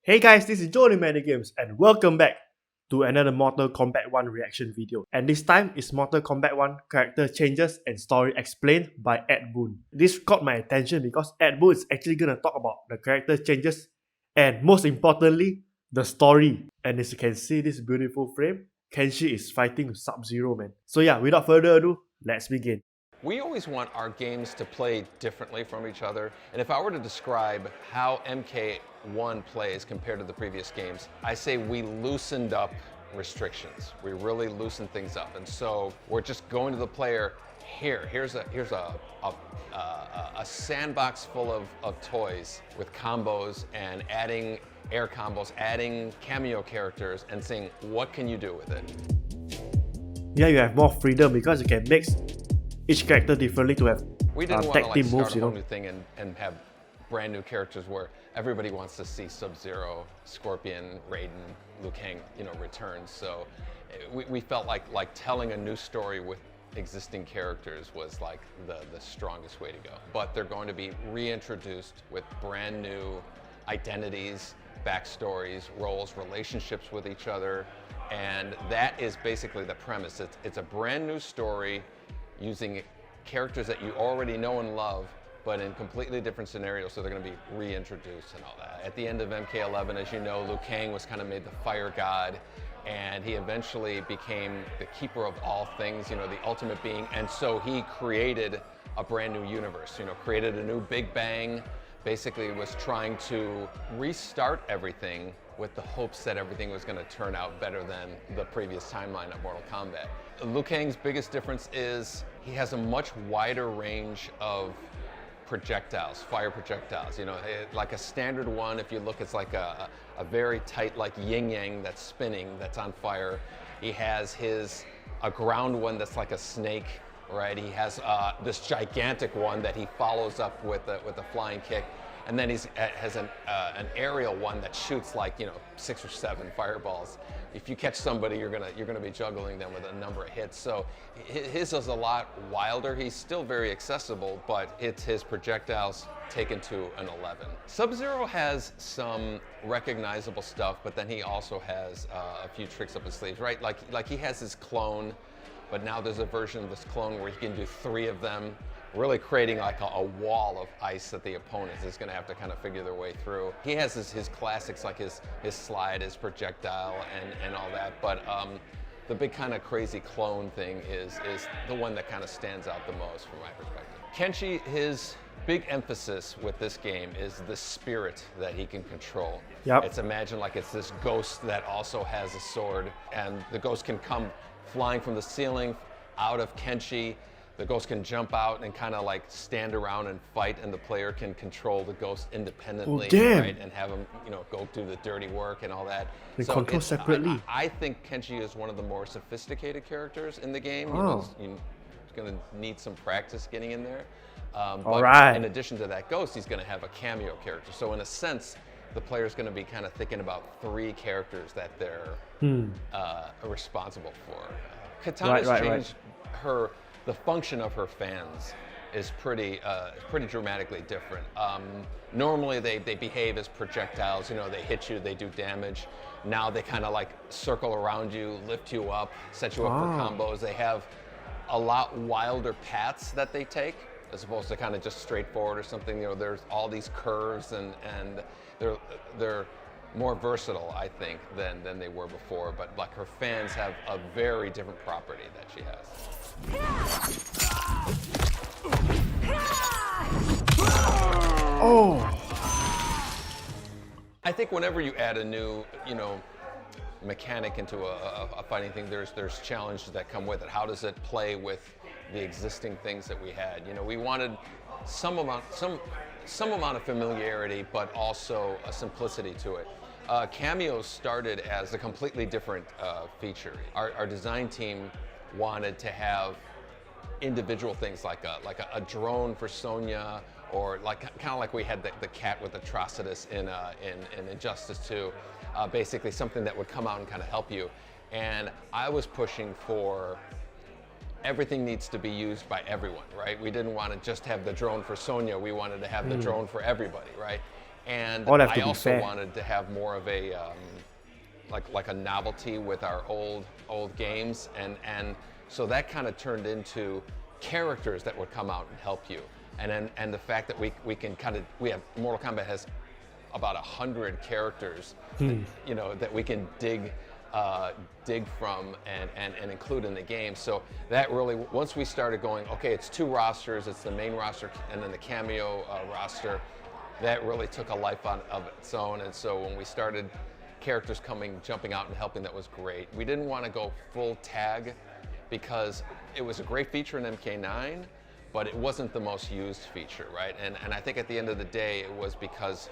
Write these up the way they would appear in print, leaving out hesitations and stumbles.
Hey guys, this is Joenimatic Games and welcome back to another Mortal Kombat 1 reaction video. And this time is Mortal Kombat 1 character changes and story explained by Ed Boon. This caught my attention because Ed Boon is actually gonna talk about the character changes and most importantly, the story. And as you can see this beautiful frame, Kenshi is fighting with Sub-Zero, man. So yeah, without further ado, let's begin. We always want our games to play differently from each other. And if I were to describe how MK1 plays compared to the previous games, I say we loosened up restrictions. We really loosened things up. And so we're just going to the player, here's a sandbox full of toys with combos and adding air combos, adding Kameo characters and saying, what can you do with it? Yeah, you have more freedom because you can mix each character differently to have we didn't want tag to team start moves, a whole new thing and have brand new characters where everybody wants to see Sub-Zero, Scorpion, Raiden, Liu Kang, return. So we felt like telling a new story with existing characters was like the strongest way to go. But they're going to be reintroduced with brand new identities, backstories, roles, relationships with each other, and that is basically the premise. It's a brand new story using characters that you already know and love, but in completely different scenarios, so they're going to be reintroduced and all that. At the end of MK11, as you know, Liu Kang was kind of made the Fire God, and he eventually became the keeper of all things, the ultimate being, and so he created a brand new universe, created a new Big Bang, basically was trying to restart everything with the hopes that everything was going to turn out better than the previous timeline of Mortal Kombat. Liu Kang's biggest difference is he has a much wider range of projectiles, fire projectiles. Like a standard one, if you look, it's like a very tight, like yin-yang that's spinning, that's on fire. He has a ground one that's like a snake, right? He has this gigantic one that he follows up with a flying kick. And then he has an aerial one that shoots like 6 or 7 fireballs. If you catch somebody, you're gonna be juggling them with a number of hits. So his is a lot wilder. He's still very accessible, but it's his projectiles taken to an 11. Sub-Zero has some recognizable stuff, but then he also has a few tricks up his sleeves, right? Like he has his clone, but now there's a version of this clone where he can do 3 of them, really creating like a wall of ice that the opponent is going to have to kind of figure their way through. He has his classics like his slide, his projectile, and all that, but the big kind of crazy clone thing is the one that kind of stands out the most from my perspective. Kenshi, his big emphasis with this game is the spirit that he can control. Yep. It's imagined like it's this ghost that also has a sword, and the ghost can come flying from the ceiling out of Kenshi. The ghost can jump out and kind of like stand around and fight, and the player can control the ghost independently, right? And have him, go do the dirty work and all that. They control separately. I think Kenshi is one of the more sophisticated characters in the game. He's going to need some practice getting in there. But in addition to that ghost, he's going to have a cameo character. So in a sense, the player's going to be kind of thinking about 3 characters that they're responsible for. Kitana's changed the function of her fans is pretty dramatically different. Normally they behave as projectiles, they hit you, they do damage. Now they kind of like circle around you, lift you up, set you up for combos. They have a lot wilder paths that they take as opposed to kind of just straightforward or something. There's all these curves and they're more versatile, I think, than they were before. But like her fans have a very different property that she has. Oh! I think whenever you add a new, mechanic into a fighting thing, there's challenges that come with it. How does it play with the existing things that we had? We wanted some amount of familiarity, but also a simplicity to it. Cameos started as a completely different feature. Our design team wanted to have individual things like a drone for Sonya, or kind of like we had the cat with Atrocitus in Injustice 2, basically something that would come out and kind of help you. And I was pushing for everything needs to be used by everyone, right? We didn't want to just have the drone for Sonya, we wanted to have the drone for everybody, right? And All have to I be also fair. wanted to have more of a like a novelty with our old games, and so that kind of turned into characters that would come out and help you, and the fact that we can we have Mortal Kombat has about 100 characters, that we can dig from and include in the game. So that really, once we started going, okay, it's 2 rosters, it's the main roster and then the Kameo roster, that really took a life of its own. And so when we started characters jumping out and helping, that was great. We didn't want to go full tag because it was a great feature in MK9, but it wasn't the most used feature, right? And I think at the end of the day, it was because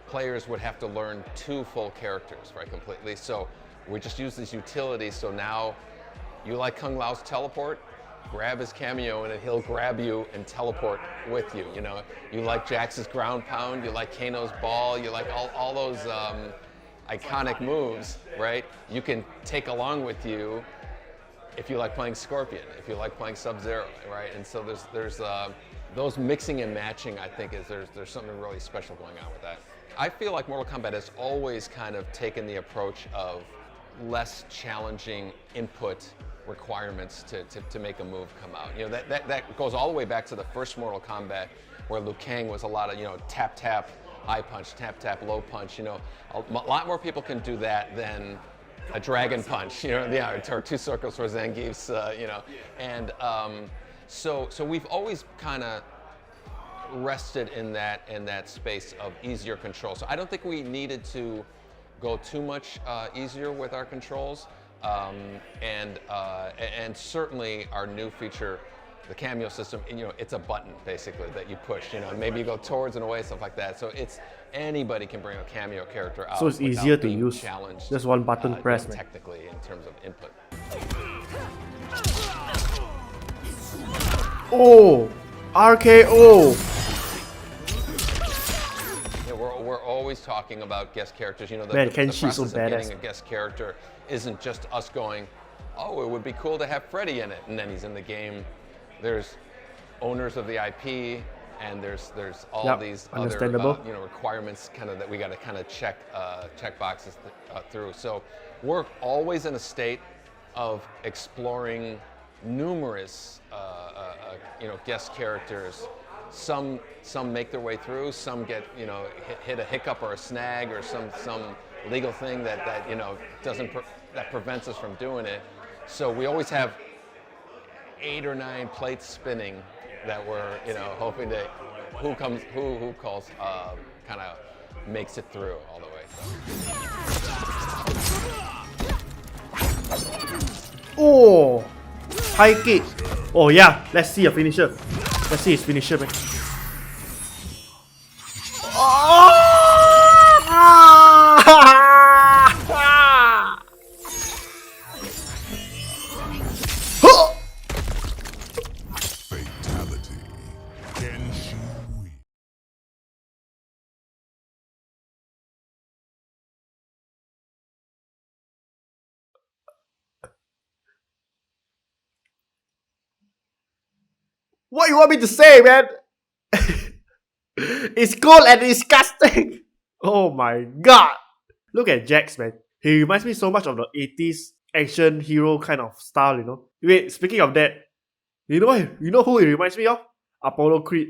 players would have to learn 2 full characters, right, completely. So we just use these utilities. So now you like Kung Lao's teleport, grab his Kameo and he'll grab you and teleport with you. You like Jax's ground pound, you like Kano's ball, you like all those iconic moves, right? You can take along with you if you like playing Scorpion, if you like playing Sub-Zero, right? And so there's those mixing and matching, I think, there's something really special going on with that. I feel like Mortal Kombat has always kind of taken the approach of less challenging input requirements to make a move come out. That goes all the way back to the first Mortal Kombat, where Liu Kang was a lot of, tap tap, high punch, tap tap, low punch. A lot more people can do that than a dragon punch, or 2 circles for Zangief's, and so we've always kind of rested in that space of easier control. So I don't think we needed to go too much easier with our controls, and certainly our new feature, the Kameo system, it's a button basically that you push, maybe you go towards and away, stuff like that. So anybody can bring a Kameo character out. So it's easier to being use. Challenged, Just one button press, man. technically in terms of input. Oh, RKO. We're always talking about guest characters. Man, the Kenshi is so process of badass. getting a guest character isn't just us going, oh, it would be cool to have Freddy in it, and then he's in the game. There's owners of the IP, and there's all these other requirements that we got to check boxes through. So we're always in a state of exploring numerous guest characters. Some make their way through, some get hit a hiccup or a snag or some legal thing that that prevents us from doing it. So we always have 8 or 9 plates spinning that we're hoping to who calls kind of makes it through all the way. Oh, high kick. Oh yeah, let's see a finisher. Let's see his finisher, man. Fatality. Kenshi. What you want me to say, man? It's cold and disgusting. Oh my god. Look at Jax, man. He reminds me so much of the 80s action hero kind of style, Wait, speaking of that, you know who he reminds me of? Apollo Creed.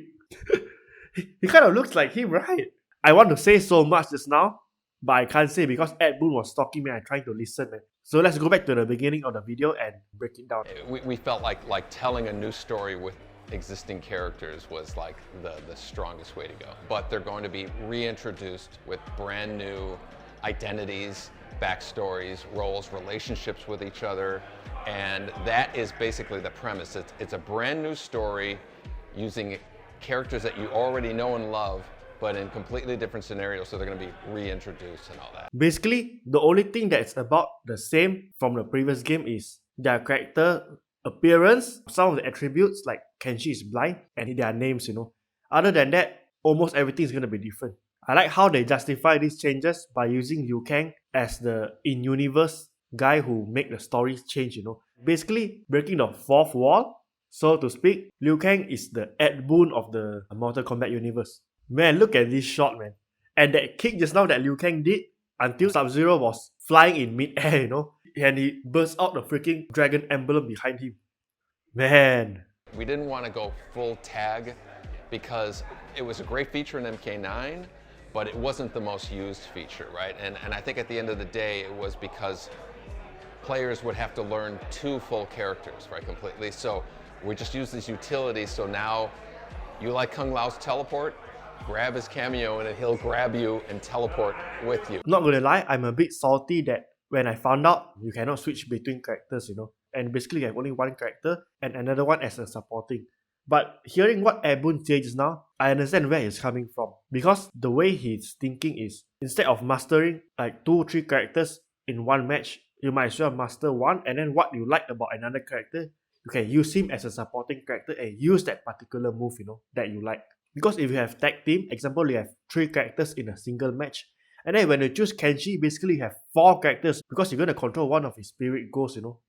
He kind of looks like him, right? I want to say so much just now, but I can't say because Ed Boon was stalking me and trying to listen, man. So let's go back to the beginning of the video and break it down. We felt like telling a new story with existing characters was like the strongest way to go. But they're going to be reintroduced with brand new identities, backstories, roles, relationships with each other. And that is basically the premise. It's a brand new story using characters that you already know and love, but in completely different scenarios, so they're going to be reintroduced and all that. Basically, the only thing that's about the same from the previous game is their character appearance, some of the attributes like Kenshi is blind, and their names, Other than that, almost everything is going to be different. I like how they justify these changes by using Liu Kang as the in-universe guy who make the stories change, Basically, breaking the fourth wall, so to speak. Liu Kang is the Ed Boon of the Mortal Kombat Universe. Man, look at this shot, man. And that kick just now that Liu Kang did, until Sub-Zero was flying in mid-air, you know, and he burst out the freaking dragon emblem behind him. Man. We didn't want to go full tag because it was a great feature in MK9, but it wasn't the most used feature, right? And I think at the end of the day, it was because players would have to learn 2 full characters, right, completely. So we just use these utilities, so now you like Kung Lao's teleport, grab his Kameo and he'll grab you and teleport with you. Not gonna lie, I'm a bit salty that when I found out you cannot switch between characters, you know, and basically you have only one character and another one as a supporting. But hearing what Ed Boon said just now, I understand where he's coming from. Because the way he's thinking is, instead of mastering like 2 or 3 characters in one match, you might as well master one, and then what you like about another character, you can use him as a supporting character and use that particular move, you know, that you like. Because if you have tag team, example, you have 3 characters in a single match, and then when you choose Kenshi, basically you have 4 characters because you're going to control one of his spirit ghosts, you know.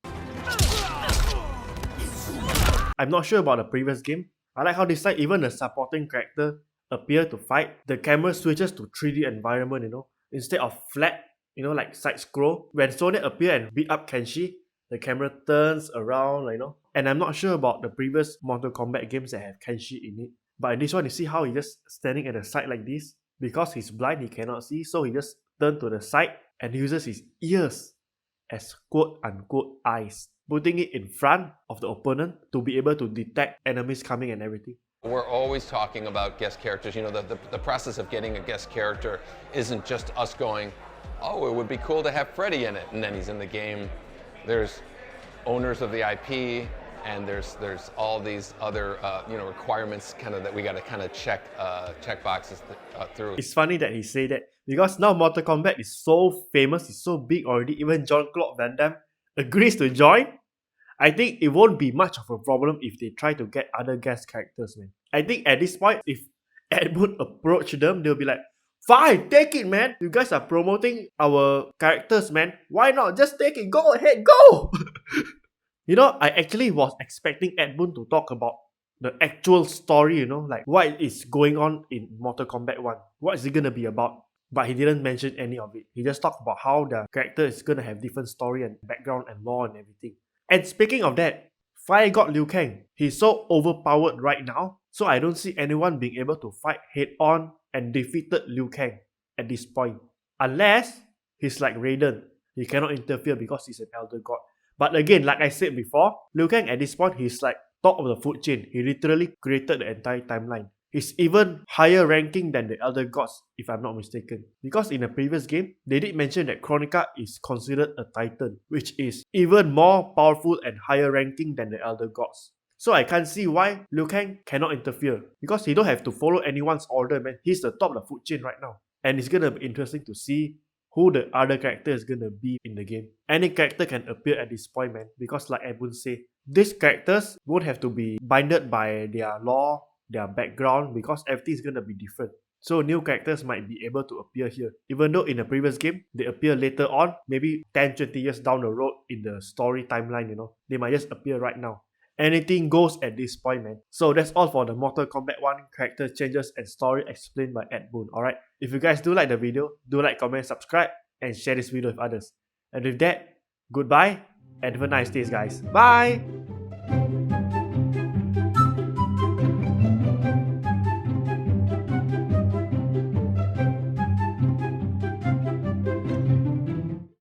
I'm not sure about the previous game. I like how this time even the supporting character appear to fight. The camera switches to 3D environment, you know, instead of flat, you know, like side scroll. When Sonya appear and beat up Kenshi, the camera turns around, you know. And I'm not sure about the previous Mortal Kombat games that have Kenshi in it. But in this one, you see how he just standing at the side like this? Because he's blind, he cannot see, so he just turns to the side and uses his ears as quote-unquote eyes, putting it in front of the opponent to be able to detect enemies coming and everything. We're always talking about guest characters. You know, the process of getting a guest character isn't just us going, oh, it would be cool to have Freddy in it, and then he's in the game. There's owners of the IP, and there's all these other you know, requirements kind of that we got to kind of check boxes through. It's funny that he say that because now Mortal Kombat is so famous, it's so big already. Even Jean-Claude Van Damme agrees to join. I think it won't be much of a problem if they try to get other guest characters, man. I think at this point, if Ed Boon approach them, they'll be like, fine, take it, man. You guys are promoting our characters, man. Why not just take it? Go ahead, go! You know, I actually was expecting Ed Boon to talk about the actual story, you know, like what is going on in Mortal Kombat 1. What is it gonna be about? But he didn't mention any of it. He just talked about how the character is gonna have different story and background and lore and everything. And speaking of that, Fire God Liu Kang, he's so overpowered right now, so I don't see anyone being able to fight head on and defeated Liu Kang at this point. Unless he's like Raiden, he cannot interfere because he's an elder god. But again, like I said before, Liu Kang at this point, he's like top of the food chain. He literally created the entire timeline. He's even higher ranking than the elder gods, if I'm not mistaken. Because in the previous game, they did mention that Kronika is considered a titan, which is even more powerful and higher ranking than the elder gods. So I can't see why Liu Kang cannot interfere. Because he don't have to follow anyone's order, man. He's the top of the food chain right now. And it's gonna be interesting to see who the other character is gonna be in the game. Any character can appear at this point, man. Because like Ed Boon said, these characters won't have to be binded by their lore, their background, because everything is gonna be different. So new characters might be able to appear here. Even though in the previous game, they appear later on, maybe 10-20 years down the road in the story timeline, you know. They might just appear right now. Anything goes at this point, man. So that's all for the Mortal Kombat 1 character changes and story explained by Ed Boon, alright? If you guys do like the video, do like, comment, subscribe, and share this video with others. And with that, goodbye, and have a nice day, guys. Bye!